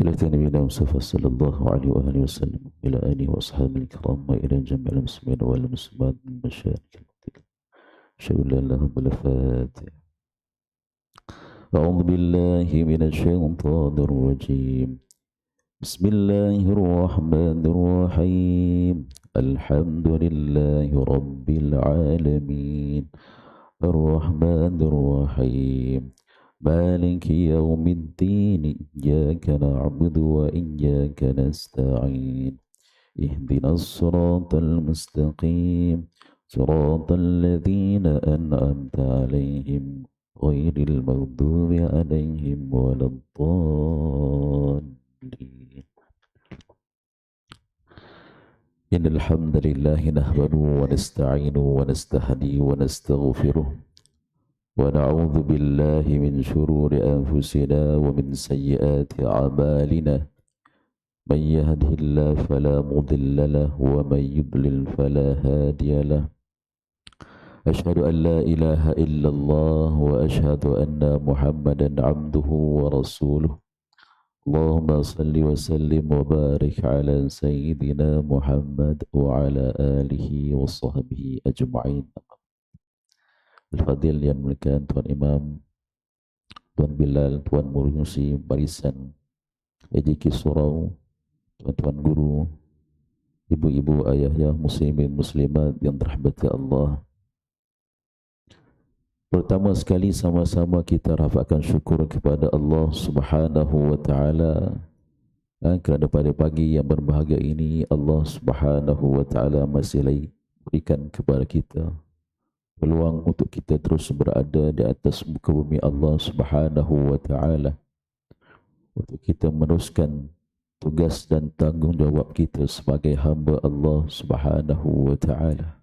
إلى نبينا مصطفى صلى الله عليه وآله وسلم إلى آله وأصحابه الكرام وإلى جميع المسلمين والمسلمات من مشايخ المدينة أشهد أن لا إله إلا الله. الفاتحة. أعوذ بالله من الشيطان الرجيم. بسم الله الرحمن الرحيم. الحمد لله رب العالمين الرحمن الرحيم مالك يوم الدين إياك نعبد وإياك نستعين اهدنا الصراط المستقيم صراط الذين أنعمت عليهم غير المغضوب عليهم ولا الضالين. إن الحمد لله نحمده ونستعينه ونستهديه ونستغفره ونعوذ بالله من شرور أنفسنا ومن سيئات أعمالنا من يهده الله فلا مضل له ومن يضلل فلا هادي له. أشهد أن لا إله إلا الله وأشهد أن محمدا عبده ورسوله. اللهم صل وسلم وبارك على سيدنا محمد وعلى آله وصحبه أجمعين. Al-Fadil yang muliakan Tuan Imam, Tuan Bilal, Tuan Murusi, Barisan EJK Surau, Tuan-tuan guru, ibu-ibu, ayah, muslimin, muslimat yang dirahmati Allah. Pertama sekali sama-sama kita rafakkan syukur kepada Allah Subhanahu wa taala kerana pada pagi yang berbahagia ini Allah Subhanahu wa taala masih lagi berikan kepada kita peluang untuk kita terus berada di atas muka bumi Allah Subhanahu wa taala untuk kita meneruskan tugas dan tanggungjawab kita sebagai hamba Allah Subhanahu wa taala.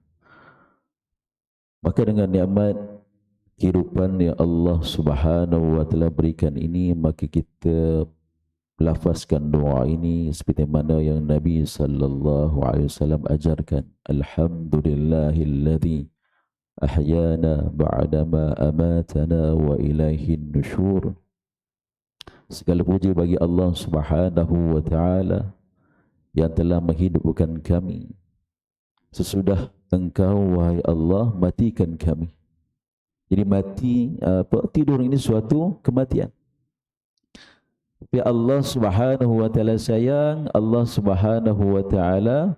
Maka dengan nikmat kehidupan yang Allah Subhanahu wa taala berikan ini, maka kita lafazkan doa ini seperti mana yang Nabi sallallahu alaihi wasallam ajarkan. Alhamdulillahilladzi ahyana ba'dama amatana wa ilaihin nusyur. Segala puji bagi Allah Subhanahu wa taala yang telah menghidupkan kami sesudah Engkau wahai Allah matikan kami. Jadi tidur ini suatu kematian. Tapi Allah Subhanahu wa taala sayang, Allah Subhanahu wa taala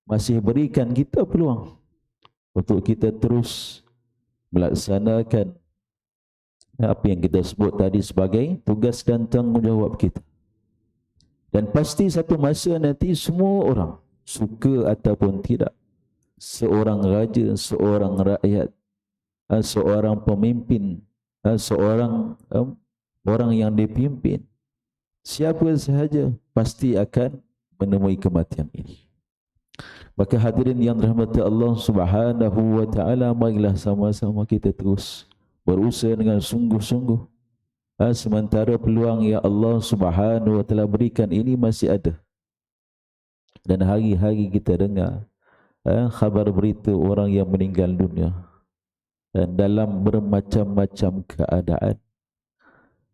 masih berikan kita peluang untuk kita terus melaksanakan apa yang kita sebut tadi sebagai tugas dan tanggungjawab kita. Dan pasti satu masa nanti semua orang, suka ataupun tidak, seorang raja, seorang rakyat, seorang pemimpin, seorang orang yang dipimpin, siapa sahaja pasti akan menemui kematian ini. Maka hadirin yang dirahmati Allah Subhanahu wa taala, marilah sama-sama kita terus berusaha dengan sungguh-sungguh sementara peluang yang Allah Subhanahu wa taala berikan ini masih ada. Dan hari-hari kita dengar khabar berita orang yang meninggal dunia dan dalam bermacam-macam keadaan,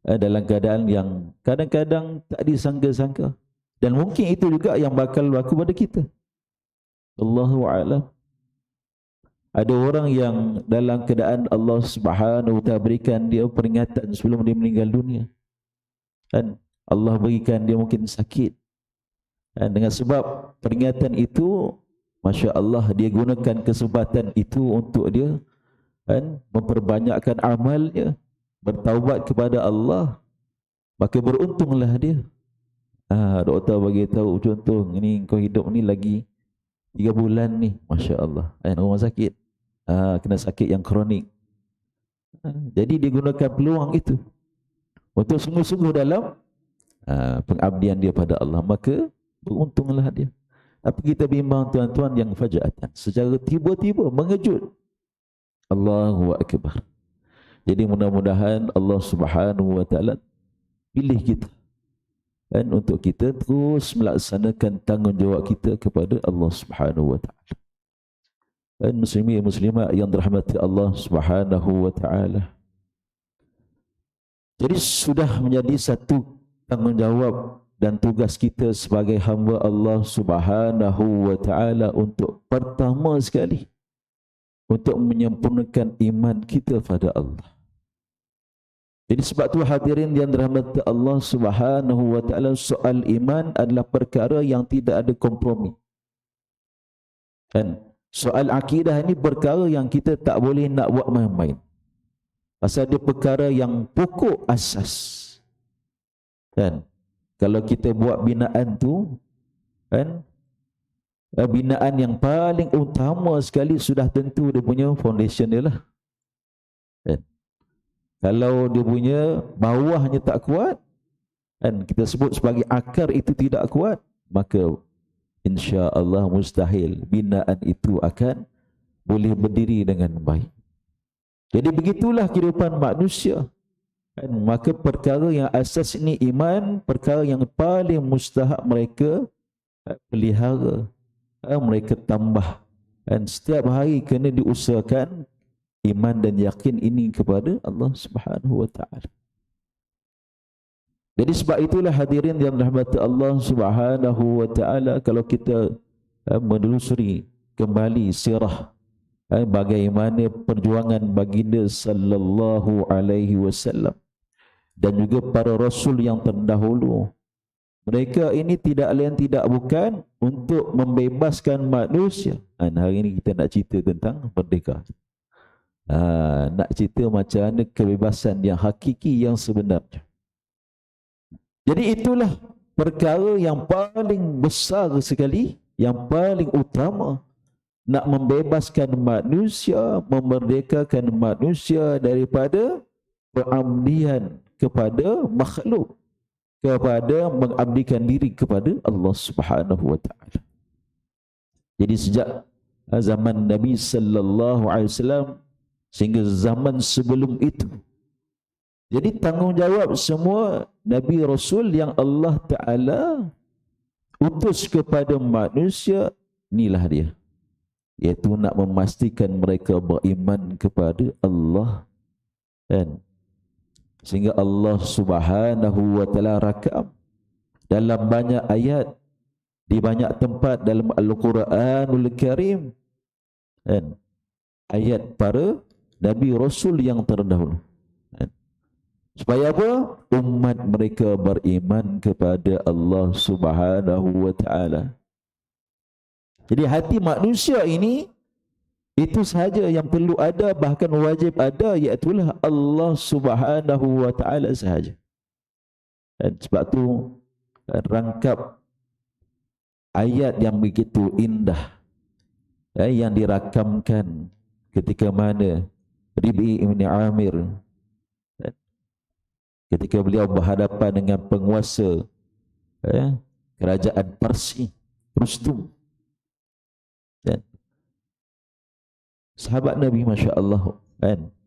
dalam keadaan yang kadang-kadang tak disangka-sangka, dan mungkin itu juga yang bakal berlaku pada kita. Allahu a'lam. Ada orang yang dalam keadaan Allah Subhanahu wa taala berikan dia peringatan sebelum dia meninggal dunia, dan Allah berikan dia mungkin sakit, dan dengan sebab peringatan itu, Masya Allah, dia gunakan kesempatan itu untuk dia memperbanyakkan amalnya, bertaubat kepada Allah, maka beruntunglah dia. Doktor bagi tahu contoh, ini kau hidup ni lagi 3 bulan ni, Masya Allah, rumah sakit, kena sakit yang kronik. Jadi dia gunakan peluang itu untuk sungguh-sungguh dalam pengabdian dia pada Allah, maka beruntunglah dia. Tapi kita bimbang tuan-tuan yang fajaatan, secara tiba-tiba mengejut. Allahu Akbar. Jadi mudah-mudahan Allah Subhanahu wa taala pilih kita dan untuk kita terus melaksanakan tanggungjawab kita kepada Allah Subhanahu wa taala. Dan muslimin muslimat yang dirahmati Allah Subhanahu wa taala, jadi sudah menjadi satu tanggungjawab dan tugas kita sebagai hamba Allah Subhanahu wa taala untuk pertama sekali untuk menyempurnakan iman kita pada Allah. Jadi sebab tu hadirin yang dirahmati Allah Subhanahu wa taala, soal iman adalah perkara yang tidak ada kompromi. Kan? Soal akidah ini perkara yang kita tak boleh nak buat main-main. Pasal dia perkara yang pokok asas. Kan? Kalau kita buat binaan tu, kan? Binaan yang paling utama sekali sudah tentu dia punya foundation dia lah. Kan? Kalau dia punya bawahnya tak kuat, kan, kita sebut sebagai akar itu tidak kuat, maka insya-Allah mustahil binaan itu akan boleh berdiri dengan baik. Jadi begitulah kehidupan manusia. Kan, maka perkara yang asas ini iman, perkara yang paling mustahak mereka pelihara, mereka tambah. Dan setiap hari kena diusahakan iman dan yakin ini kepada Allah Subhanahu wa taala. Jadi sebab itulah hadirin yang dirahmati Allah Subhanahu wa taala, kalau kita menelusuri kembali sirah bagaimana perjuangan baginda sallallahu alaihi wasallam dan juga para rasul yang terdahulu, mereka ini tidak lain tidak bukan untuk membebaskan manusia. Hari ini kita nak cerita tentang merdeka. Nak cerita macam mana kebebasan yang hakiki, yang sebenarnya. Jadi itulah perkara yang paling besar sekali, yang paling utama, nak membebaskan manusia, memerdekakan manusia daripada pengabdian kepada makhluk, kepada mengabdikan diri kepada Allah Subhanahu wa taala. Jadi sejak zaman Nabi sallallahu alaihi wasallam sehingga zaman sebelum itu, jadi tanggungjawab semua Nabi Rasul yang Allah Ta'ala utus kepada manusia, inilah dia, iaitu nak memastikan mereka beriman kepada Allah. Dan sehingga Allah Subhanahu wa taala rakam dalam banyak ayat, di banyak tempat dalam Al-Quranul Karim, dan ayat para Nabi Rasul yang terdahulu. Supaya apa? Umat mereka beriman kepada Allah Subhanahu wa taala. Jadi hati manusia ini, itu sahaja yang perlu ada, bahkan wajib ada, iaitulah Allah Subhanahu wa taala sahaja. Dan sebab tu rangkap ayat yang begitu indah yang dirakamkan ketika mana Rib'i ibn Amir, ketika beliau berhadapan dengan penguasa kerajaan Parsi, Rustum. Dan sahabat Nabi Masya Allah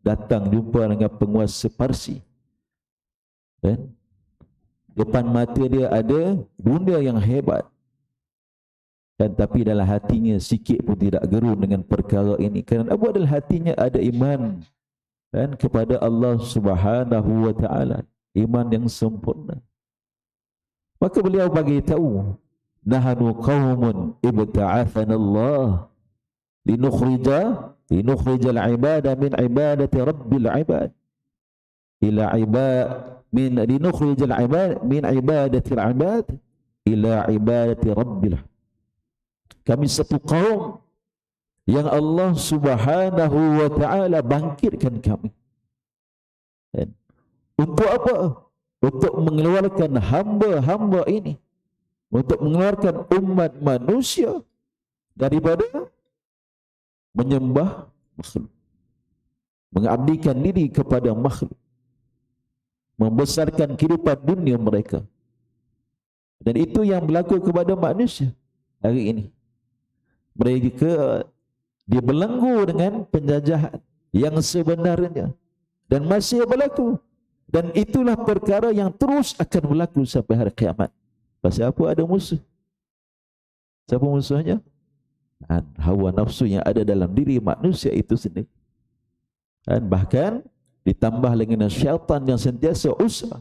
datang jumpa dengan penguasa Parsi. Depan mata dia ada benda yang hebat, dan tapi dalam hatinya sikit pun tidak gerun dengan perkara ini. Kerana apa? Dalam hatinya ada iman kepada Allah Subhanahu wa taala, iman yang sempurna. Maka beliau bagi tahu, nahnu qaumun ibta'athana Allah linukhrijal ibada min ibadati rabbil ibad ila linukhrijal ibad min ibadatil ibad ila ibadati rabbil. Kami satu kaum yang Allah Subhanahu wa taala bangkitkan kami. Untuk apa? Untuk mengeluarkan hamba-hamba ini, untuk mengeluarkan umat manusia daripada menyembah makhluk, mengabdikan diri kepada makhluk, membesarkan kehidupan dunia mereka. Dan itu yang berlaku kepada manusia hari ini. Mereka dibelenggu dengan penjajahan yang sebenarnya dan masih berlaku. Dan itulah perkara yang terus akan berlaku sampai hari kiamat. Pasal apa? Ada musuh. Siapa musuhnya? Hawa nafsu yang ada dalam diri manusia itu sendiri. Dan bahkan ditambah dengan syaitan yang sentiasa usaha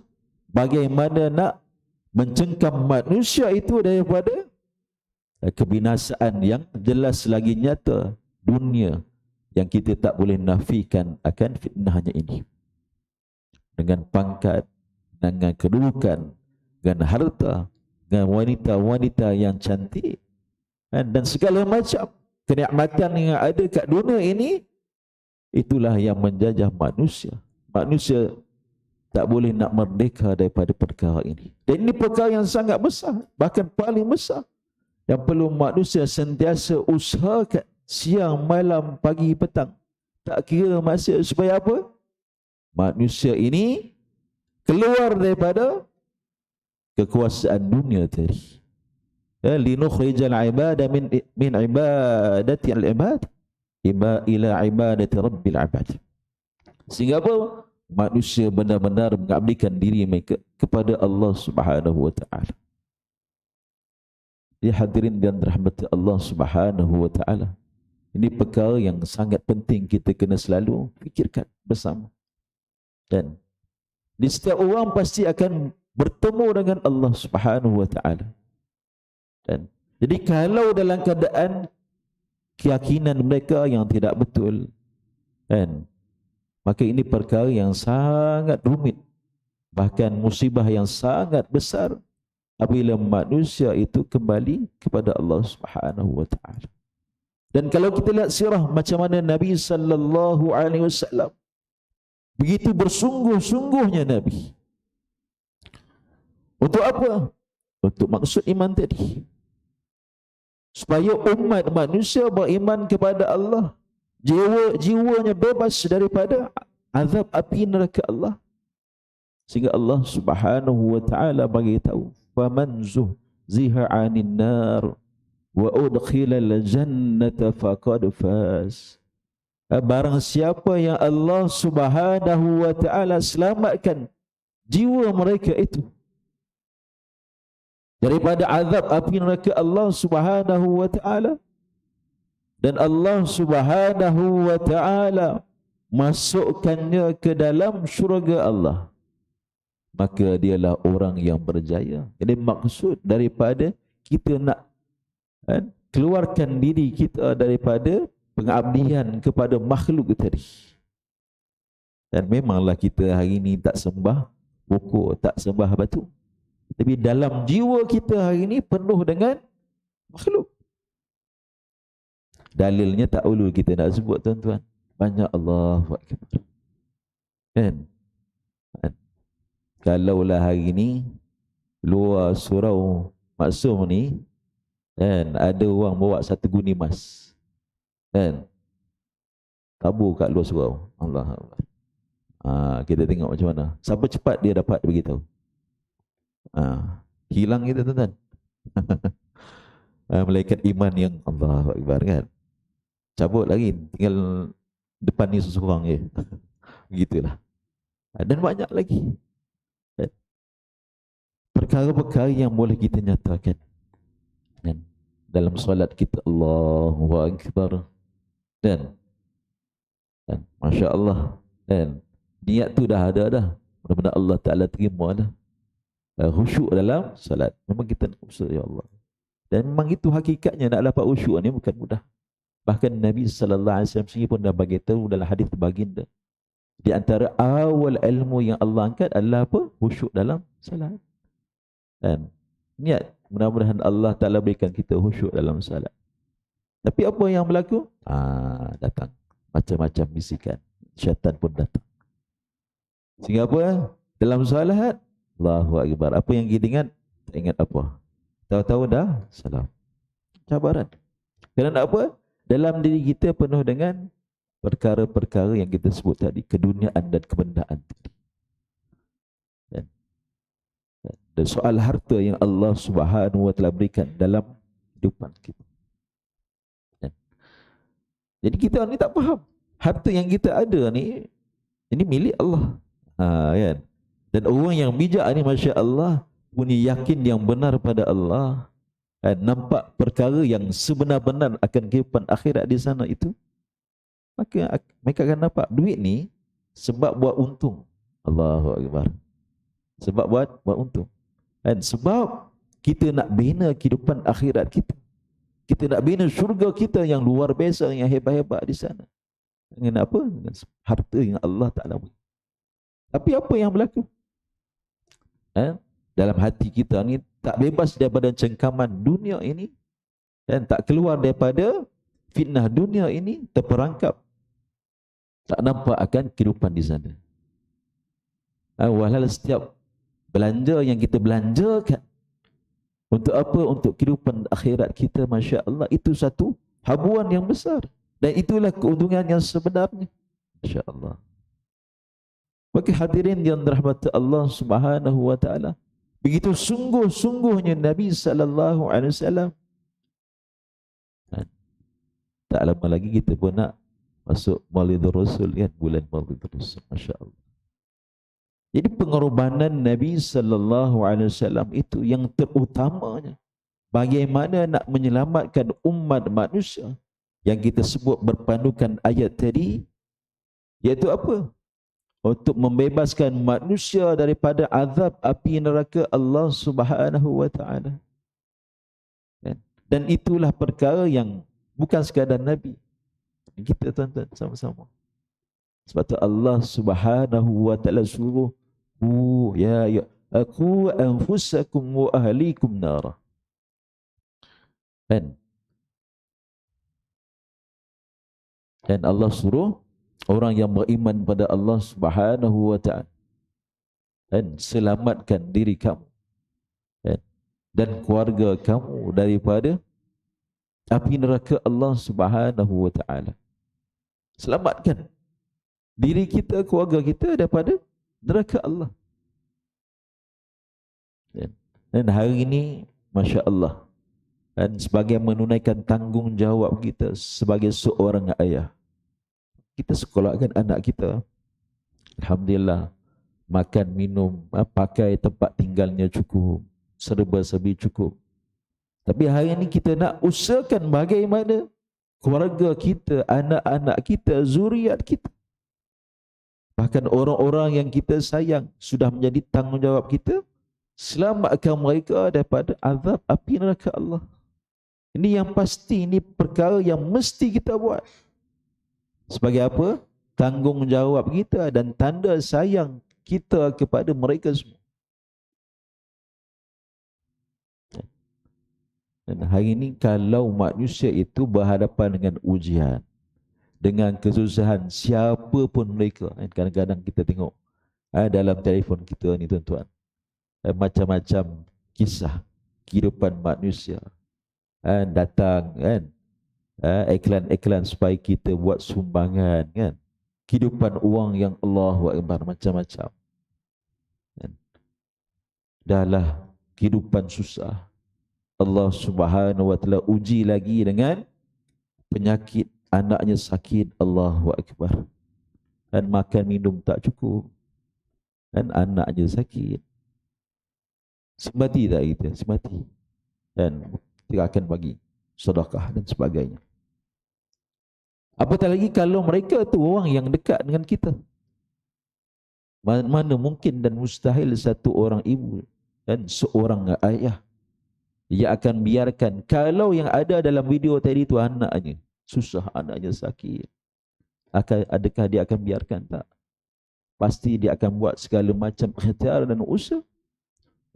bagaimana nak mencengkam manusia itu daripada kebinasaan yang jelas lagi nyata dunia, yang kita tak boleh nafikan akan fitnahnya ini. Dengan pangkat, dengan kedudukan, dengan harta, dengan wanita-wanita yang cantik, dan segala macam kenikmatan yang ada kat dunia ini, itulah yang menjajah manusia. Manusia tak boleh nak merdeka daripada perkara ini. Dan ini perkara yang sangat besar, bahkan paling besar, yang perlu manusia sentiasa usahakan siang, malam, pagi, petang. Tak kira masa, supaya apa? Manusia ini keluar daripada kekuasaan dunia tadi. Linukhrijal ibada min ibadati al-ibad ila ibadati rabbil ibad. Sehingga apa? Manusia benar-benar mengabdikan diri mereka kepada Allah Subhanahu wa taala. Ya hadirin dan rahmati Allah Subhanahu wa taala. Ini perkara yang sangat penting kita kena selalu fikirkan bersama. Dan di setiap orang pasti akan bertemu dengan Allah Subhanahu wa taala. Dan jadi kalau dalam keadaan keyakinan mereka yang tidak betul, kan, maka ini perkara yang sangat rumit, bahkan musibah yang sangat besar apabila manusia itu kembali kepada Allah Subhanahu wa taala. Dan kalau kita lihat sirah macam mana Nabi sallallahu alaihi wasallam, begitu bersungguh-sungguhnya Nabi. Untuk apa? Untuk maksud iman tadi. Supaya umat manusia beriman kepada Allah, jiwanya bebas daripada azab api neraka Allah. Sehingga Allah Subhanahu wa taala bagi tahu, faman zuhziha 'anil nar wa udkhilal jannata faqad faz. Barang siapa yang Allah Subhanahu wa taala selamatkan jiwa mereka itu daripada azab api neraka Allah Subhanahu wa taala, dan Allah Subhanahu wa taala masukkannya ke dalam syurga Allah, maka dialah orang yang berjaya. Jadi maksud daripada kita nak keluarkan diri kita daripada pengabdian kepada makhluk tadi. Dan memanglah kita hari ini tak sembah pokok, tak sembah batu, tapi dalam jiwa kita hari ini penuh dengan makhluk. Dalilnya tak perlu kita nak sebut tuan-tuan. Banyak Allahu Akbar. Kan? Kalaulah hari ini luar surau Maksum ni, kan, ada orang bawa satu guni emas, kan, tabur kat luar surau. Allah Allah. Kita tengok macam mana. Siapa cepat dia dapat beritahu. Hilang kita tuan-tuan. Malaikat iman yang Allahu Akbar, kan, cabut lagi, tinggal depan ni seseorang je. Begitulah. Dan banyak lagi perkara-perkara yang boleh kita nyatakan. Dan dalam solat kita Allahu Akbar, dan Masya Allah, dan niat tu dah ada dah. Mudah-mudahan Allah Ta'ala terima dah. Khusyuk dalam solat. Memang kita nak khusyuk, ya Allah. Dan memang itu hakikatnya, nak dapat khusyuk ni bukan mudah. Bahkan Nabi sallallahu alaihi wasallam sendiri pun dah bagi tahu dalam hadis baginda, di antara awal ilmu yang Allah angkat adalah apa? Khusyuk dalam salat. Dan niat, mudah-mudahan Allah Ta'ala berikan kita khusyuk dalam salat. Tapi apa yang berlaku? Datang macam-macam bisikan. Syaitan pun datang. Sehingga apa? Dalam salat, Allahu Akbar, apa yang kita ingat? Tak ingat apa. Tahu-tahu dah salam. Cabaran. Kerana apa? Dalam diri kita penuh dengan perkara-perkara yang kita sebut tadi, keduniaan dan kebendaan tadi. Dan soal harta yang Allah Subhanahu wa taala berikan dalam kehidupan kita. Jadi kita ni tak faham. Harta yang kita ada ni, ini milik Allah. Kan? Dan orang yang bijak ni, Masya Allah, punya yakin yang benar pada Allah, nampak perkara yang sebenar-benar akan kehidupan akhirat di sana itu, maka mereka akan nampak duit ni sebab buat untung. Allahu Akbar. Sebab buat untung. Dan sebab kita nak bina kehidupan akhirat kita. Kita nak bina syurga kita yang luar biasa, yang hebat-hebat di sana. Dengan apa? Dengan harta yang Allah Ta'ala beri. Tapi apa yang berlaku? Dalam hati kita ni tak bebas daripada cengkaman dunia ini, dan tak keluar daripada fitnah dunia ini, terperangkap. Tak nampak akan kehidupan di sana. Walhal setiap belanja yang kita belanjakan, untuk apa? Untuk kehidupan akhirat kita, Masya Allah, itu satu habuan yang besar. Dan itulah keuntungan yang sebenarnya. Masya Allah. Bagi hadirin yang dirahmati Allah Subhanahu wa Ta'ala, begitu sungguh-sungguhnya Nabi sallallahu alaihi wasallam. Tak lama lagi kita pun nak masuk Maulidur Rasul, kan, bulan Maulidur Rasul. Masya Allah. Jadi pengorbanan Nabi sallallahu alaihi wasallam itu yang terutamanya. Bagaimana nak menyelamatkan umat manusia yang kita sebut berpandukan ayat tadi, iaitu apa? Untuk membebaskan manusia daripada azab api neraka Allah Subhanahu wa Ta'ala. Dan itulah perkara yang bukan sekadar Nabi. Kita tuan-tuan sama-sama. Sebab tu Allah Subhanahu wa Ta'ala suruh, ya aku anfusakum wa ahlikum nara. Dan Allah suruh orang yang beriman pada Allah Subhanahu wa Ta'ala, dan selamatkan diri kamu dan keluarga kamu daripada api neraka Allah Subhanahu wa Ta'ala. Selamatkan diri kita, keluarga kita daripada neraka Allah. Dan hari ini, Masya Allah, dan sebagai menunaikan tanggungjawab kita sebagai seorang ayah, kita sekolahkan anak kita. Alhamdulillah, makan, minum, pakai, tempat tinggalnya cukup, serba-serbi cukup. Tapi hari ini kita nak usahakan bagaimana keluarga kita, anak-anak kita, zuriat kita, bahkan orang-orang yang kita sayang, sudah menjadi tanggungjawab kita, selamatkan mereka daripada azab api neraka Allah. Ini yang pasti, ini perkara yang mesti kita buat. Sebagai apa? Tanggungjawab kita dan tanda sayang kita kepada mereka semua. Dan hari ini kalau manusia itu berhadapan dengan ujian, dengan kesusahan, siapa pun mereka, kadang-kadang kita tengok dalam telefon kita ni tuan-tuan, macam-macam kisah kehidupan manusia datang, kan, iklan-iklan supaya kita buat sumbangan, kan, kehidupan uang yang Allahu Akbar, macam-macam. Dahlah kehidupan susah, Allah Subhanahu wa Ta'ala uji lagi dengan penyakit, anaknya sakit, Allahu Akbar, dan makan minum tak cukup, dan anaknya sakit. Simpati tak kita? Simpati. Dan kita akan bagi sedekah dan sebagainya. Apatah lagi kalau mereka tu orang yang dekat dengan kita. Mana mungkin dan mustahil satu orang ibu dan seorang ayah ia akan biarkan kalau yang ada dalam video tadi tu anaknya susah, anaknya sakit. Adakah dia akan biarkan? Tak. Pasti dia akan buat segala macam ikhtiar dan usaha.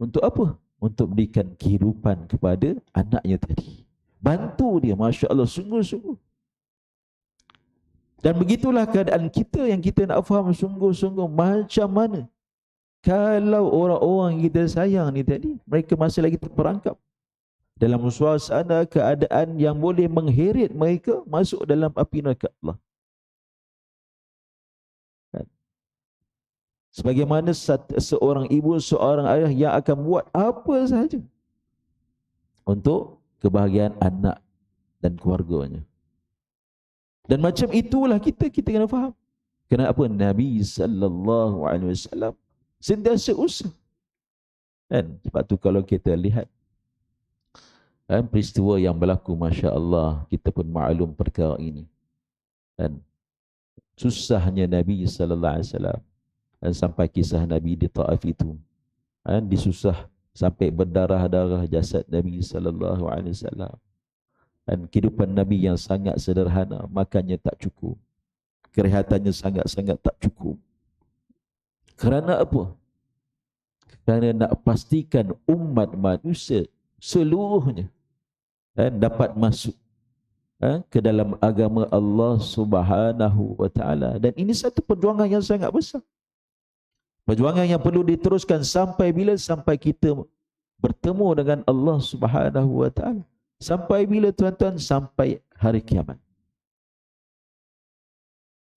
Untuk apa? Untuk berikan kehidupan kepada anaknya tadi. Bantu dia, Masya Allah, sungguh-sungguh. Dan begitulah keadaan kita yang kita nak faham sungguh-sungguh macam mana kalau orang-orang kita sayang ni tadi, mereka masih lagi terperangkap dalam suasana keadaan yang boleh mengheret mereka masuk dalam api neraka Allah. Sebagaimana seorang ibu, seorang ayah yang akan buat apa sahaja untuk kebahagiaan anak dan keluarganya. Dan macam itulah kita kena faham. Kenapa Nabi sallallahu alaihi wasallam sentiasa usaha. Dan sebab tu kalau kita lihat peristiwa yang berlaku, Masya Allah, kita pun maklum perkara ini. Dan susahnya Nabi sallallahu alaihi wasallam, sampai kisah Nabi di Taif itu, disusah sampai berdarah-darah jasad Nabi sallallahu alaihi wasallam. Dan kehidupan Nabi yang sangat sederhana, makannya tak cukup, kerehatannya sangat-sangat tak cukup. Kerana apa? Kerana nak pastikan umat manusia seluruhnya dapat masuk ke dalam agama Allah Subhanahu wa taala. Dan ini satu perjuangan yang sangat besar. Perjuangan yang perlu diteruskan sampai bila? Sampai kita bertemu dengan Allah Subhanahu wa taala. Sampai bila tuan-tuan? Sampai hari kiamat.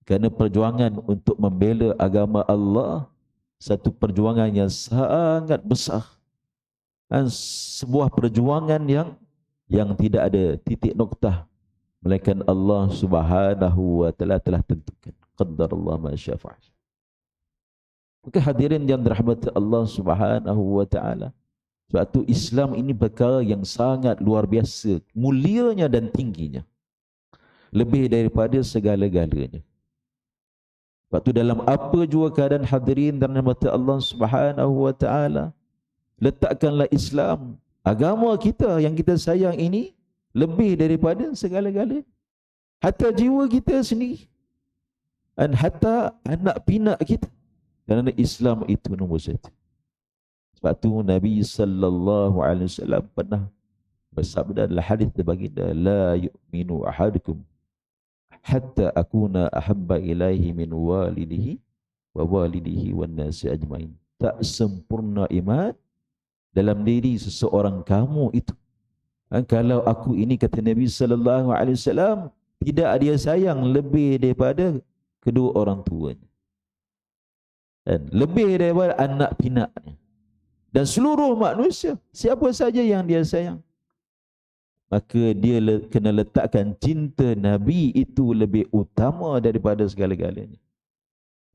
Kerana perjuangan untuk membela agama Allah satu perjuangan yang sangat besar. Dan sebuah perjuangan yang tidak ada titik noktah, melainkan Allah Subhanahu wa taala telah tentukan. Qaddarallahu ma syaa fa'al. Maka hadirin yang dirahmati Allah Subhanahu wa taala, sebab itu Islam ini perkara yang sangat luar biasa, mulianya dan tingginya, lebih daripada segala-galanya. Sebab itu dalam apa jua keadaan hadirin dan dirahmati Allah Subhanahu wa taala, letakkanlah Islam, agama kita yang kita sayang ini, lebih daripada segala-galanya. Hatta jiwa kita sendiri, dan hatta anak pinak kita. Kerana Islam itu nombor satu. Sebab tu Nabi sallallahu alaihi wasallam pernah bersabda dalam hadis baginda, la yu'minu ahadukum hatta akuna ahabba ilaihi min walidihi wa walidihi wan nasi ajmain. Tak sempurna iman dalam diri seseorang kamu itu, kalau aku ini, kata Nabi sallallahu alaihi wasallam, tidak dia sayang lebih daripada kedua orang tuanya, dan lebih daripada anak pinaknya, dan seluruh manusia, siapa saja yang dia sayang, maka dia kena letakkan cinta Nabi itu lebih utama daripada segala-galanya.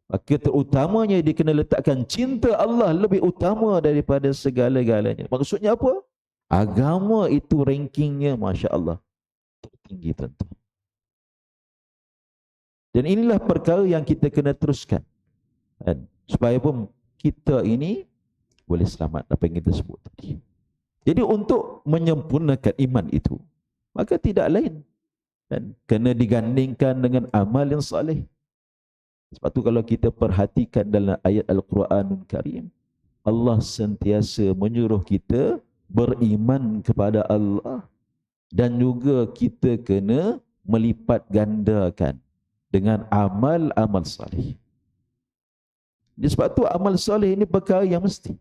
Maka terutamanya dia kena letakkan cinta Allah lebih utama daripada segala-galanya. Maksudnya apa? Agama itu rankingnya, Masya Allah, tertinggi, tuan-tuan. Dan inilah perkara yang kita kena teruskan, supaya pun kita ini boleh selamat, apa yang kita sebut tadi. Jadi untuk menyempurnakan iman itu, maka tidak lain dan kena digandingkan dengan amal yang saleh. Sebab tu kalau kita perhatikan dalam ayat Al-Quranul Karim, Allah sentiasa menyuruh kita beriman kepada Allah, dan juga kita kena melipat gandakan dengan amal-amal saleh. Jadi sebab tu amal saleh ini perkara yang mesti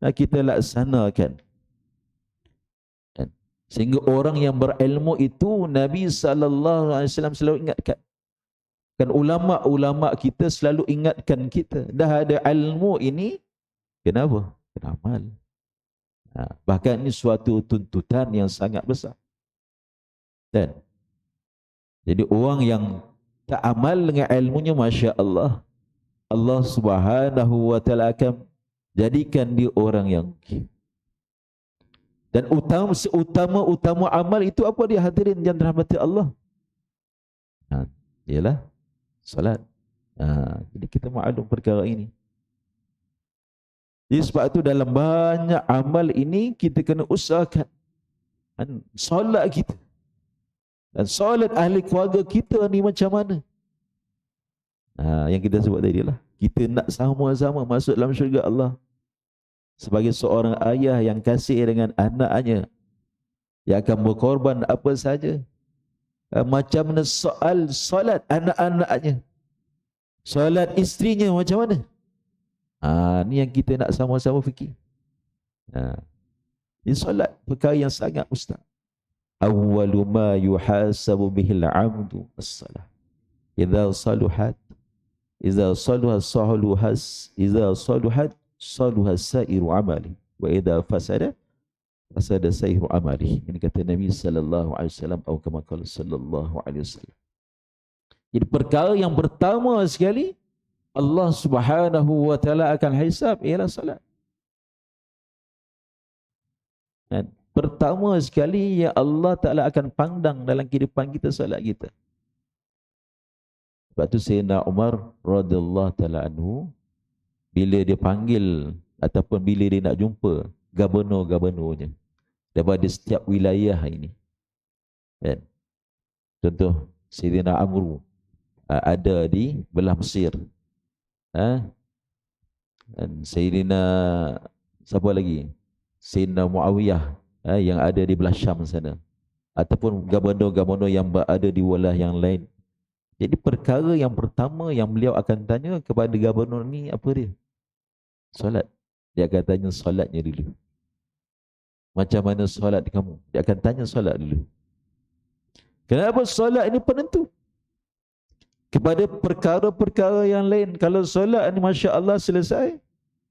kita laksanakan. Sehingga orang yang berilmu itu, Nabi SAW selalu ingatkan. Kan ulama-ulama kita selalu ingatkan kita, dah ada ilmu ini, kenapa? Kena amal. Bahkan ini suatu tuntutan yang sangat besar. Dan jadi orang yang tak amal dengan ilmunya, Masya Allah, Allah Subhanahu wa taala akan jadikan dia orang yang dan utama amal itu apa dia, hadirin yang dirahmati Allah? Ialah salat. Jadi kita maklum perkara ini. Jadi sebab itu dalam banyak amal ini kita kena usahakan solat kita. Dan solat ahli keluarga kita ni macam mana? Yang kita sebut tadi lah, kita nak sama-sama masuk dalam syurga Allah. Sebagai seorang ayah yang kasih dengan anaknya, yang akan berkorban apa saja, macam mana soal solat anak-anaknya, solat isterinya macam mana? Ni yang kita nak sama-sama fikir. Ini solat perkara yang sangat mustahil. Awwalu ma yuhasabu bihil 'abdu as-salah. Idza saluhat saluha sairu amali, wa idza fasada sairu amali. Ini kata Nabi sallallahu alaihi wasallam, atau kama qala sallallahu alaihi wasallam. Jadi perkara yang pertama sekali Allah Subhanahu wa taala akan hisab ialah salat. Dan pertama sekali yang Allah Taala akan pandang dalam kehidupan kita, salat kita. Sebab tu Sayyidina Umar radhiyallahu taala anhu, bila dia panggil ataupun bila dia nak jumpa gubernur-gubernurnya daripada setiap wilayah ini. Kan? Contoh, Sayyidina Amru ada di belah Mesir. Dan Sayyidina siapa lagi? Sayyidina Muawiyah yang ada di belah Syam sana. Ataupun gubernur-gubernur yang berada di wilayah yang lain. Jadi perkara yang pertama yang beliau akan tanya kepada gubernur ni apa dia? Solat. Dia akan tanya solatnya dulu. Macam mana solat kamu? Dia akan tanya solat dulu. Kenapa solat ini penentu? Kepada perkara-perkara yang lain, kalau solat ini Masya Allah selesai,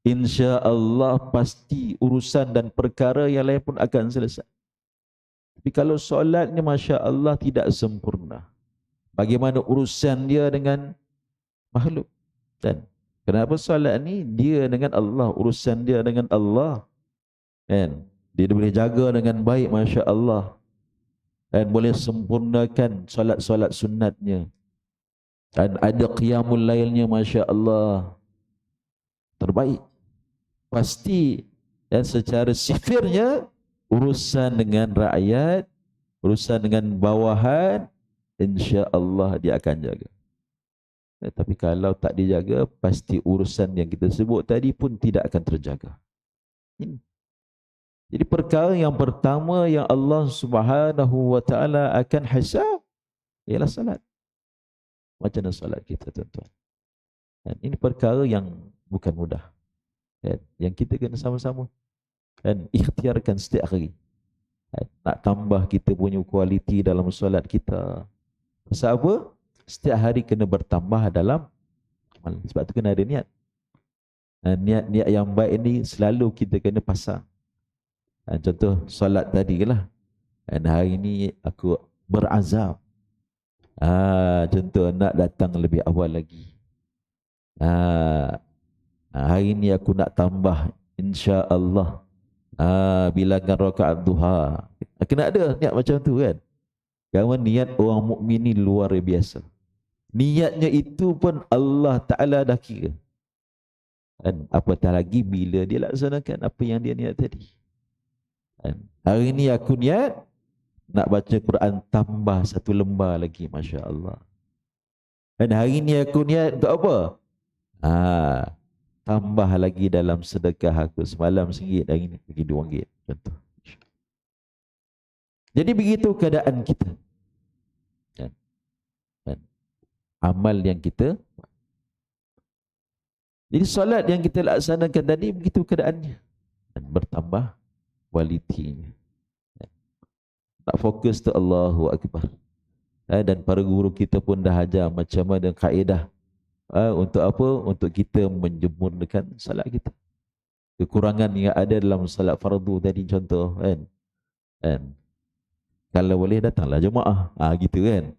insya Allah pasti urusan dan perkara yang lain pun akan selesai. Tapi kalau solat ini Masya Allah tidak sempurna, bagaimana urusan dia dengan makhluk? Dan kenapa solat ini dia dengan Allah, urusan dia dengan Allah, kan? Dia boleh jaga dengan baik Masya Allah, dan boleh sempurnakan solat-solat sunatnya, dan ada qiyamul lailnya Masya Allah terbaik. Pasti dan secara sifirnya urusan dengan rakyat, urusan dengan bawahan, insya Allah dia akan jaga. Tapi kalau tak dijaga, pasti urusan yang kita sebut tadi pun tidak akan terjaga. Ini. Jadi perkara yang pertama yang Allah Subhanahu wa taala akan hisab ialah salat. Macam mana salat kita, tuan-tuan? Dan ini perkara yang bukan mudah. Dan yang kita kena sama-sama dan ikhtiarkan setiap hari. Dan nak tambah kita punya kualiti dalam solat kita. Sebab apa? Setiap hari kena bertambah dalam amal. Sebab tu kena ada niat. Dan niat-niat yang baik ini selalu kita kena pasang. Contoh solat tadi lah. Dan hari ini aku berazam. Contoh nak datang lebih awal lagi. Hari ini aku nak tambah insya-Allah bilangan rakaat duha. Kena ada niat macam tu kan. Kerana niat orang mukmin ni luar biasa. Niatnya itu pun Allah Ta'ala dah kira. Dan apatah lagi bila dia laksanakan apa yang dia niat tadi. Dan hari ini aku niat nak baca Quran tambah satu lembar lagi, Masya Allah. Dan hari ini aku niat untuk apa? Tambah lagi dalam sedekah aku. Semalam RM1, hari ini bagi RM2. Contoh. Jadi begitu keadaan kita. Dan amal yang kita. Jadi solat yang kita laksanakan tadi begitu keadaannya. Dan bertambah kualitinya. Tak fokus tu Allahu Akbar. Dan para guru kita pun dah ajar macam mana kaedah. Untuk apa? Untuk kita menyempurnakan salat kita. Kekurangan yang ada dalam salat fardu tadi contoh kan. Kalau boleh datanglah jemaah. Gitu kan.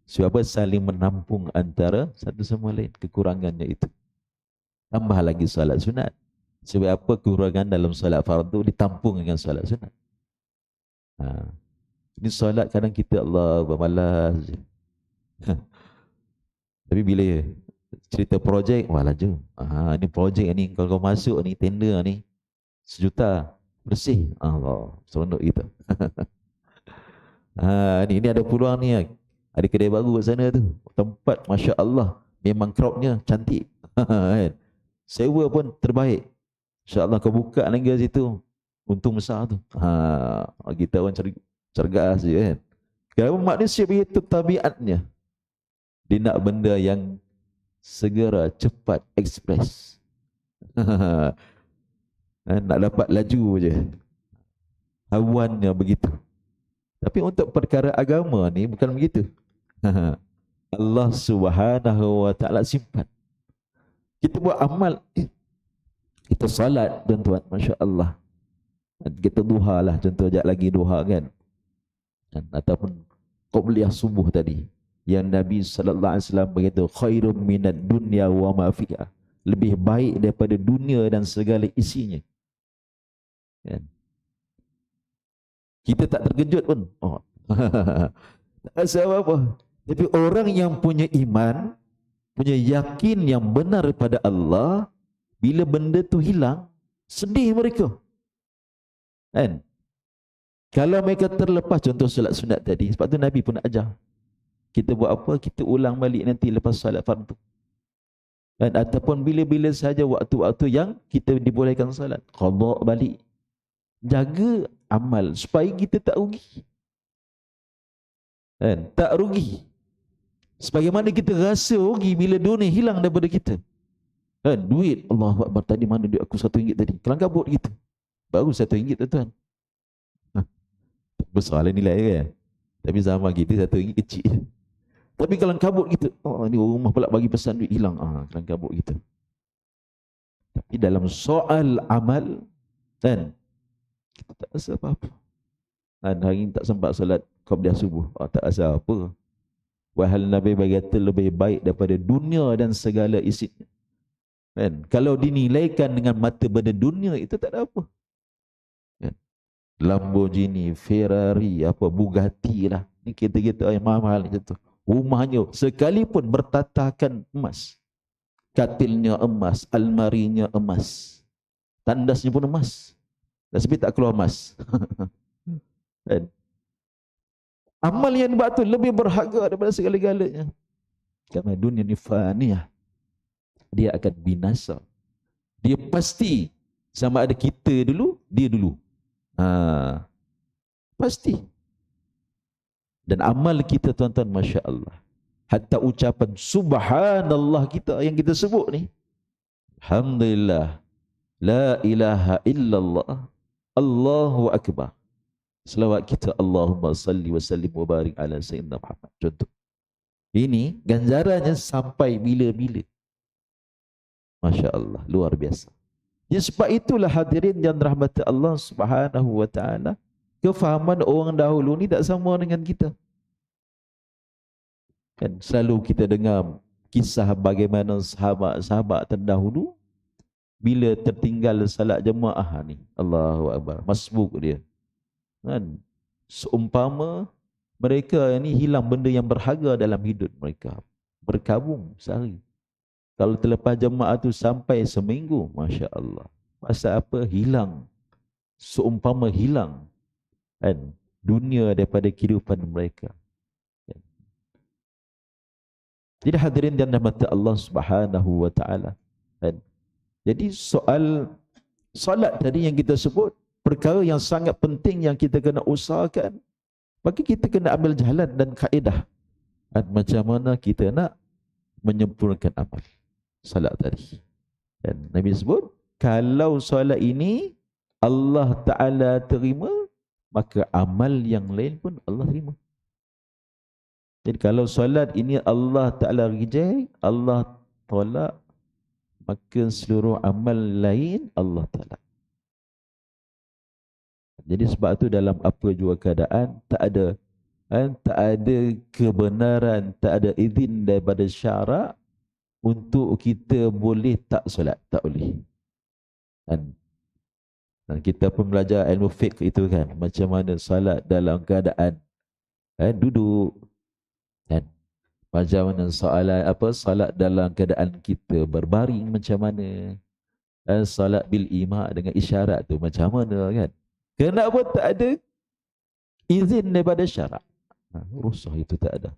Sebab apa? Saling menampung antara satu sama lain kekurangannya itu. Tambah lagi salat sunat. Sebab apa? Kekurangan dalam salat fardu ditampung dengan salat sunat. Ini solat kadang kita Allah bermalas. Tapi bila cerita projek, wah laju. Ini projek ni, kalau kau masuk ni, tender ni, 1 juta, bersih. Allah, seronok kita. Ini ada peluang ni. Ada kedai baru kat sana tu. Tempat, Masya Allah, memang crowdnya cantik. Sewa pun terbaik. Insya Allah kau buka lagi situ. Untung besar tu. Kita orang cergas je kan. Kalau manusia begitu tabiatnya. Dia nak benda yang segera, cepat, ekspres. Nak dapat laju je. Hawannya begitu. Tapi untuk perkara agama ni bukan begitu. Allah Subhanahu wa taala simpan. Kita buat amal, kita salat tuan-tuan, Masya Allah. Kita duha lah, contoh sekejap lagi duha kan. Ataupun qabliyah subuh tadi. Yang Nabi SAW berkata, khairum minad dunya wa ma fiha. Lebih baik daripada dunia dan segala isinya. Kan? Kita tak terkejut pun. Tak rasa apa-apa. Tapi orang yang punya iman, punya yakin yang benar daripada Allah, bila benda tu hilang, sedih mereka. Kan? Kalau mereka terlepas, contoh solat sunat tadi, sebab tu Nabi pun nak ajar. Kita buat apa? Kita ulang balik nanti lepas solat fardu. Dan ataupun bila-bila saja waktu-waktu yang kita dibolehkan salat, qada balik. Jaga amal supaya kita tak rugi. Kan? Tak rugi. Sebagaimana kita rasa rugi bila dunia hilang daripada kita. Kan? Duit, Allahu Akbar, tadi mana duit aku RM1 tadi? Kelang kabut gitu. Baru RM1 tuan-tuan. Besar lah nilai kan. Tapi zaman kita RM1 kecil. Tapi kelang kabut gitu. Oh, ni rumah pula bagi pesan duit hilang. Kelang kabut gitu. Tapi dalam soal amal, kan, kita tak rasa apa-apa. Dan hari ini tak sempat solat qabliyah subuh. Tak rasa apa. Wahal Nabi berkata lebih baik daripada dunia dan segala isinya. Kan? Kalau dinilaikan dengan mata benda dunia, itu tak ada apa. Kan? Lamborghini, Ferrari, Bugatti lah. Ni kereta-kereta yang mahal macam tu. Rumahnya sekalipun bertatakan emas. Katilnya emas, almarinya emas. Tandasnya pun emas. Tapi tak keluar emas. Kan? Amal yang buat tu lebih berharga daripada segala-galanya. Kerana dunia ni faniyah. Dia akan binasa. Dia pasti sama ada kita dulu, dia dulu. Pasti. Dan amal kita tuan-tuan, Masya Allah. Hatta ucapan subhanallah kita yang kita sebut ni. Alhamdulillah. La ilaha illallah. Allahu Akbar. Selawat kita, Allahumma salli wa sallim wa barik ala Sayyidina Muhammad. Contoh. Ini ganjarannya sampai bila-bila. Masya Allah. Luar biasa. Ya, sebab itulah hadirin yang rahmati Allah Subhanahu wa ta'ala. Kefahaman orang dahulu ni tak sama dengan kita. Kan selalu kita dengar kisah bagaimana sahabat-sahabat terdahulu bila tertinggal salat jemaah ni, Allahu Akbar, masbuk dia. Kan seumpama mereka ni hilang benda yang berharga dalam hidup mereka. Berkabung sehari. Kalau terlepas jemaah tu sampai seminggu, Masya Allah. Pasal apa? Hilang. Seumpama hilang. Kan? Dunia daripada kehidupan mereka. Jadi hadirin dan rahmat Allah Subhanahu wa ta'ala. Kan? Jadi soal solat tadi yang kita sebut, perkara yang sangat penting yang kita kena usahakan. Maka kita kena ambil jalan dan kaedah. Dan macam mana kita nak menyempurnakan amal salat tadi. Dan Nabi sebut, kalau solat ini Allah Ta'ala terima, maka amal yang lain pun Allah terima. Jadi kalau solat ini Allah Ta'ala reject, Allah tolak, maka seluruh amal lain Allah tolak. Jadi sebab itu dalam apa jua keadaan, tak ada kebenaran, tak ada izin daripada syarak untuk kita boleh tak solat, tak boleh. Dan kita pun belajar ilmu fiqh itu kan, macam mana solat dalam keadaan duduk, kan? Macam mana solat dalam keadaan kita berbaring macam mana, solat bil ima dengan isyarat tu macam mana, kan? Kenapa tak ada izin daripada syarak? Rusuh itu tak ada.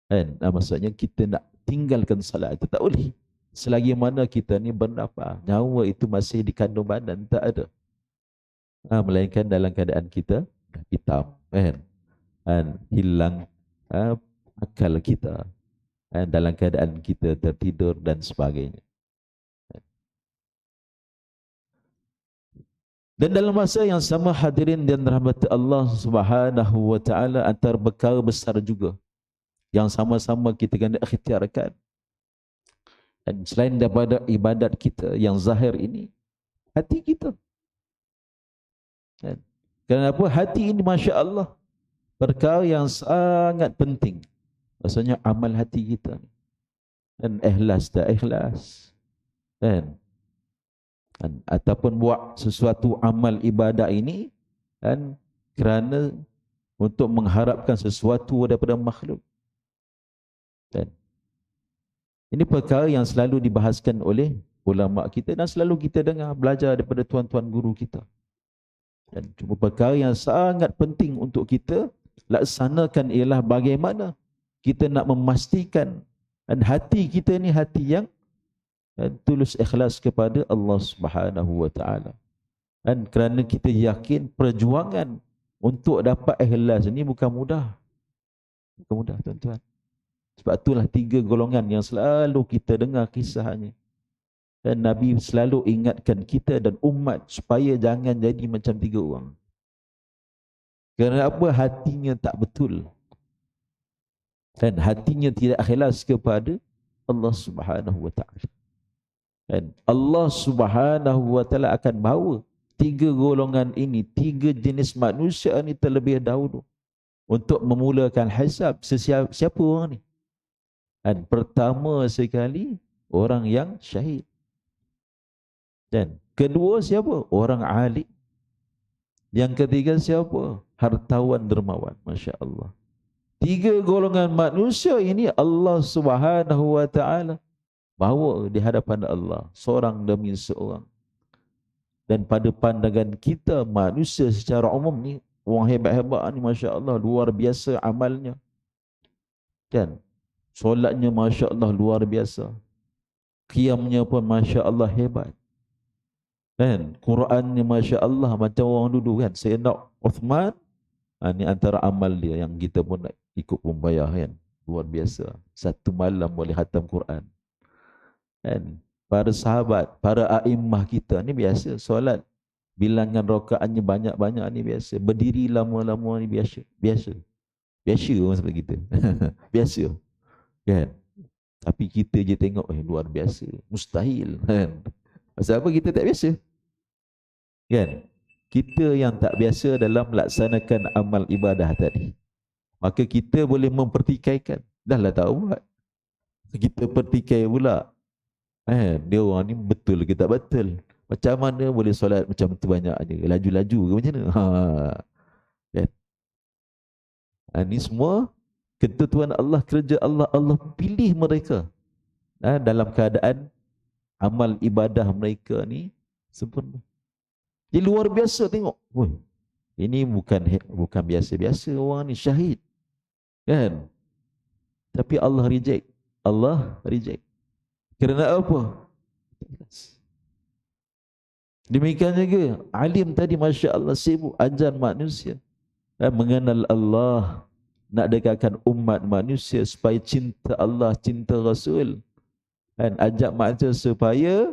Kan? Maksudnya kita nak tinggalkan salat itu tak boleh. Selagi mana kita ni bernafas, nyawa itu masih di kandung badan, tak ada. Melainkan dalam keadaan kita hitam, kan? Hilang akal kita, dalam keadaan kita tertidur dan sebagainya. Dan dalam masa yang sama hadirin dan rahmat Allah Subhanahu wa ta'ala, antara perkara besar juga yang sama-sama kita kena ikhtiarkan. Dan selain daripada ibadat kita yang zahir ini, hati kita. Kenapa? Hati ini Masya Allah perkara yang sangat penting. Maksudnya amal hati kita. Dan ikhlas tak ikhlas. Dan ataupun buat sesuatu amal ibadah ini kerana untuk mengharapkan sesuatu daripada makhluk. Dan ini perkara yang selalu dibahaskan oleh ulama kita dan selalu kita dengar, belajar daripada tuan-tuan guru kita. Dan cuma perkara yang sangat penting untuk kita laksanakan ialah bagaimana kita nak memastikan dan hati kita ni hati yang tulus ikhlas kepada Allah Subhanahu wa taala. Dan kerana kita yakin perjuangan untuk dapat ikhlas ni bukan mudah. Bukan mudah, tuan-tuan. Sebab itulah 3 golongan yang selalu kita dengar kisahnya. Dan Nabi selalu ingatkan kita dan umat supaya jangan jadi macam 3 orang. Kerana apa? Hatinya tak betul. Dan hatinya tidak ikhlas kepada Allah Subhanahu wa taala. Dan Allah Subhanahu wa taala akan bawa 3 golongan ini, 3 jenis manusia ini terlebih dahulu untuk memulakan hisab. Siapa orang ni? Dan pertama sekali orang yang syahid. Dan kedua siapa? Orang alim. Yang ketiga siapa? Hartawan dermawan. Masya Allah. 3 golongan manusia ini Allah Subhanahu wa taala bawa di hadapan Allah seorang demi seorang. Dan pada pandangan kita manusia secara umum ni orang hebat-hebat ni, Masya Allah, luar biasa amalnya. Kan? Solatnya Masya Allah luar biasa. Qiyamnya pun Masya Allah hebat. Dan Qurannya Masya Allah macam orang dulu kan. Sayyidina Uthman, ni antara amal dia yang kita pun nak ikut pun bayar kan. Luar biasa. 1 malam boleh khatam Quran. Dan para sahabat, para a'immah kita ni biasa. Solat bilangan rakaatnya banyak-banyak ni biasa. Berdiri lama-lama ni biasa. Biasa orang seperti kita. Biasa. Kan? Tapi kita je tengok luar biasa. Mustahil. Kan? Pasal apa kita tak biasa? Kan? Kita yang tak biasa dalam melaksanakan amal ibadah tadi. Maka kita boleh mempertikaikan. Dah lah tak buat. Kita pertikai pula. Dia orang ni betul ke tak betul? Macam mana boleh solat macam tu banyak je? Laju-laju ke macam mana? Kan? Ini semua ketentuan Allah, kerja Allah. Allah pilih mereka dalam keadaan amal ibadah mereka ni sempurna. Jadi luar biasa tengok. Ini bukan biasa-biasa orang ni, syahid. Kan? Tapi Allah reject. Allah reject. Kerana apa? Demikian juga alim tadi, Masya Allah, sibuk ajar manusia mengenal Allah, nak dekatkan umat manusia supaya cinta Allah, cinta Rasul, dan ajak manusia supaya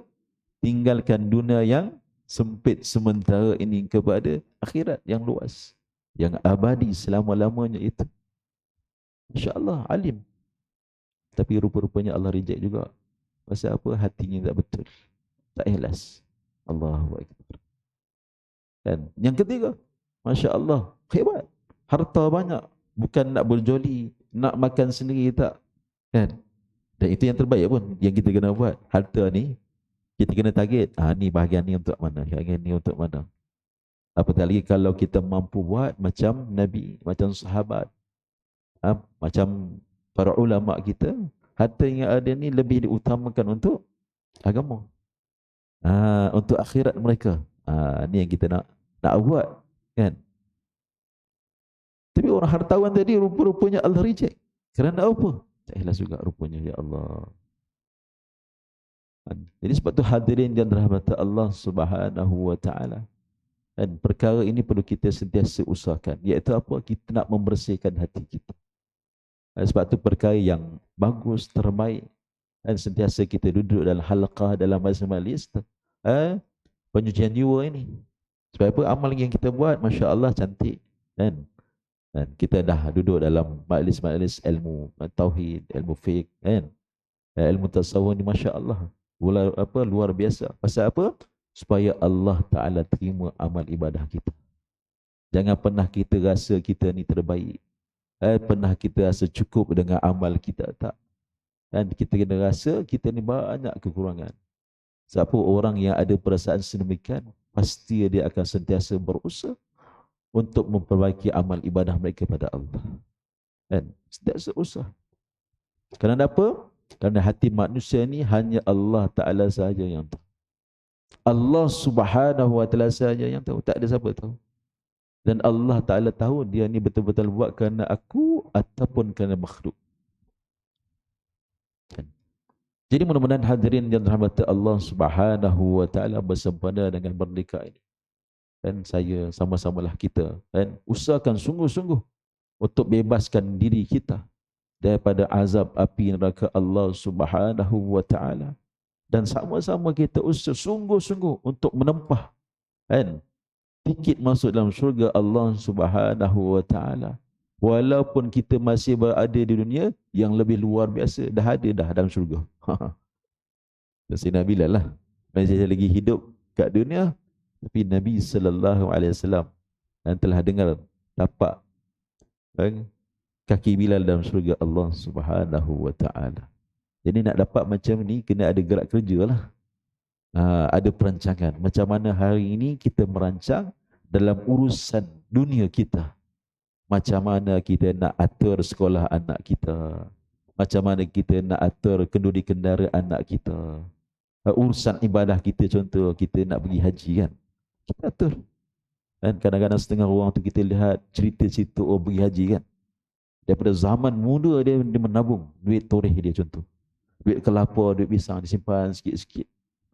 tinggalkan dunia yang sempit sementara ini kepada akhirat yang luas, yang abadi selama-lamanya itu. Masya Allah, alim. Tapi rupa-rupanya Allah reject juga. Pasal apa? Hatinya tak betul, tak ikhlas. Allahu Akbar. Dan yang ketiga, Masya Allah, hebat. Harta banyak. Bukan nak berjoli, nak makan sendiri tak. Kan? Dan itu yang terbaik pun yang kita kena buat. Harta ni, kita kena target. Ni bahagian ni untuk mana? Bahagian ni untuk mana? Apatah lagi kalau kita mampu buat macam Nabi, macam sahabat, macam para ulama kita, harta yang ada ni lebih diutamakan untuk agama. Untuk akhirat mereka. Ni yang kita nak buat, kan? Tapi orang hartawan tadi rupa-rupanya Allah reject. Kerana apa? Tak ikhlas juga rupanya, ya Allah. Jadi sebab tu hadirin dan rahmat Allah Subhanahu wa taala. Dan perkara ini perlu kita sentiasa usahakan, iaitu apa? Kita nak membersihkan hati kita. Sebab tu perkara yang bagus, terbaik, dan sentiasa kita duduk dalam halaqah, dalam majlis penyucian jiwa ini. Sebab apa? Amal yang kita buat, Masya Allah, cantik. Dan kita dah duduk dalam majlis-majlis ilmu tauhid, ilmu fiqh, kan? Ilmu tasawuf ni, Masya Allah, luar biasa. Pasal apa? Supaya Allah Ta'ala terima amal ibadah kita. Jangan pernah kita rasa kita ni terbaik. Pernah kita rasa cukup dengan amal kita, tak. Dan kita kena rasa kita ni banyak kekurangan. Siapa orang yang ada perasaan sedemikian, pasti dia akan sentiasa berusaha untuk memperbaiki amal ibadah mereka pada Allah. Dan sentiasa usaha. Kerana apa? Kerana hati manusia ni hanya Allah Ta'ala sahaja yang tahu. Allah Subhanahu wa taala saja yang tahu, tak ada siapa tahu. Dan Allah Ta'ala tahu dia ni betul-betul buat kerana aku ataupun kerana makhluk. Kan? Jadi mudah-mudahan hadirin yang dirahmati Allah Subhanahu wa Ta'ala bersempena dengan merdeka ini. Dan saya sama-samalah kita dan usahakan sungguh-sungguh untuk bebaskan diri kita daripada azab api neraka Allah Subhanahu wa Ta'ala. Dan sama-sama kita usaha sungguh-sungguh untuk menempah kan tiket masuk dalam syurga Allah Subhanahu wa Ta'ala. Walaupun kita masih berada di dunia yang lebih luar biasa, dah ada dah dalam syurga. Sayyidina Bilal lah, masih lagi hidup kat dunia, tapi Nabi sallallahu alaihi wasallam telah dengar tapak kaki Bilal dalam syurga Allah Subhanahu wa Ta'ala. Jadi nak dapat macam ni kena ada gerak kerja lah. Ada perancangan. Macam mana hari ini kita merancang dalam urusan dunia kita. Macam mana kita nak atur sekolah anak kita. Macam mana kita nak atur kenduri kendara anak kita. Urusan ibadah kita, contoh kita nak pergi haji kan. Kita atur. Dan kadang-kadang setengah orang tu kita lihat cerita-cerita orang pergi haji kan. Daripada zaman muda dia menabung duit toreh dia contoh. Duit kelapa, duit pisang disimpan sikit-sikit.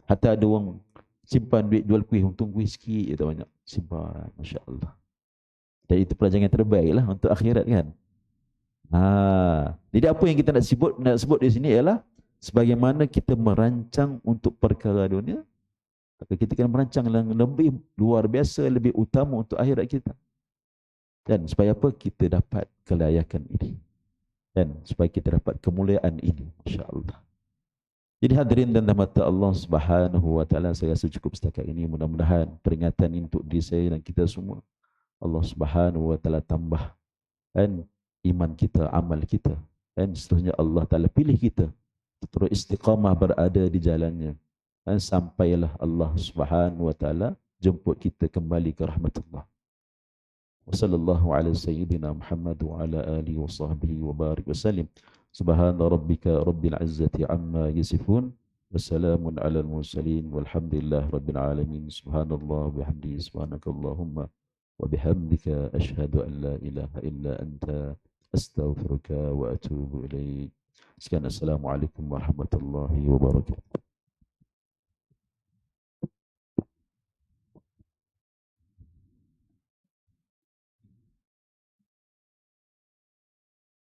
Hatta ada orang simpan duit jual kuih, untung kuih sikit tak banyak. Simpan, Masya Allah. Dan itu pelajaran terbaik lah untuk akhirat kan. Jadi apa yang kita nak sebut di sini ialah sebagaimana kita merancang untuk perkara dunia, maka kita kena merancang yang lebih luar biasa, lebih utama untuk akhirat kita. Dan supaya apa? Kita dapat kelayakan ini. Dan supaya kita dapat kemuliaan ini. Masya Allah. Jadi hadirin dan rahmat Allah Subhanahu wa Ta'ala, saya rasa cukup setakat ini. Mudah-mudahan peringatan ini untuk diri saya dan kita semua, Allah Subhanahu wa Ta'ala tambah dan iman kita, amal kita, dan seterusnya Allah Ta'ala pilih kita terus istiqamah berada di jalannya, dan sampailah Allah Subhanahu wa Ta'ala jemput kita kembali ke rahmatullah. Wa sallallahu ala sayyidina Muhammad wa ala alihi wa sahbihi wa barik wa sallim. Subhana rabbika rabbil izzati amma yasifun. Wassalamun ala al-mursalin walhamdulillah rabbil alamin. Subhanallah bihamdihi subhanakallahumma wa bihamdika ashhadu an la ilaha illa anta astaghfiruka wa atubu ilaik. Sekian, assalamualaikum warahmatullahi wabarakatuh.